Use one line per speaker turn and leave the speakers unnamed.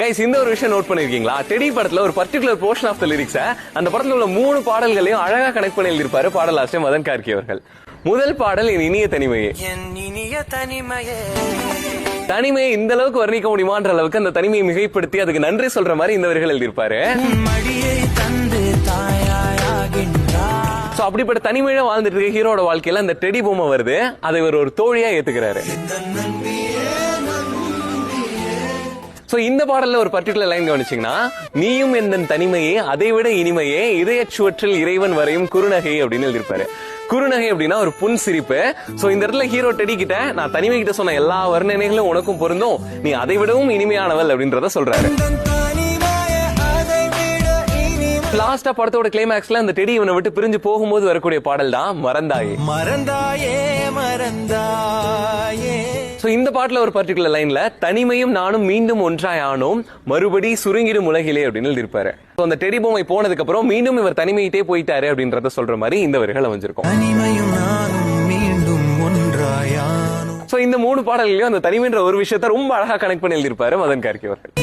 Guys, இந்த ஒரு விஷயம் நோட் பண்ணிருக்கீங்களா? டெடி படத்துல ஒரு particular portion of the lyrics அந்த படத்துல உள்ள 3 பாடல்களையும் அழகா கனெக்ட் பண்ணி எழுதியிருப்பாரு பாடலாசிரியர் மதன் கார்கி அவர்கள். முதல் பாடல் என் இனிய தனிமையே. தனிமையை இந்த அளவுக்கு வர்ணிக்க முடியுமான்ற அளவுக்கு அந்த தனிமையை மிகைப்படுத்தி அதுக்கு நன்றி சொல்ற மாதிரி இந்த வரிகள் எழுதியிருப்பாரு. சோ அப்படிப்பட்ட தனிமையில வாழ்ந்துட்டு இருக்க ஹீரோட வாழ்க்கையில அந்த டெடி பொம்மை வருது. அதை இவர் ஒரு தோழியா ஏத்துக்கிறாரு. சோ இந்த பாடல்ல ஒரு பர்டிகுலர் லைன் கவனிச்சீங்கன்னா, நீயும் எந்த தனிமையே அதை விட இனிமையே இதயச்சுவற்றில் இறைவன் வரையும் குறுநகை அப்படின்னு எழுதியிருப்பாரு. குறுநகை அப்படின்னா ஒரு புன் சிரிப்பு. சோ இந்த இடத்துல ஹீரோ டெடி கிட்ட நான் தனிமை கிட்ட சொன்ன எல்லா வர்ணனைகளும் உனக்கும் பொருந்தும், நீ அதை விடவும் இனிமையானவள் அப்படின்றத சொல்றாரு. லாஸ்டா படத்தோட கிளைமேக்ஸ்ல அந்த டெடி இவனை விட்டு பிரிஞ்சு போகும்போது வரக்கூடிய பாடல் தான் மறந்தாயே மறந்தாயே மறந்தாயே. சோ இந்த பாட்டுல ஒரு பர்டிகுலர் லைன்ல தனிமையும் நானும் மீண்டும் ஒன்றாய் ஆனோம் மறுபடி சுருங்கிடும் உலகிலே அப்படின்னு எழுதியிருப்பாரு. அந்த டெடி பொம்மை போனதுக்கு அப்புறம் மீண்டும் இவர் தனிமையிட்டே போயிட்டாரு அப்படின்றத சொல்ற மாதிரி இந்த வரிகள் அமைஞ்சிருக்கும். தனிமையும் நானும் மீண்டும் ஒன்றாயானோம். சோ இந்த 3 பாடல்களையும் அந்த தனிமைன்ற ஒரு விஷயத்த ரொம்ப அழகா கனெக்ட் பண்ணி எழுதியிருப்பாரு மதன் கார்கி அவர்கள்.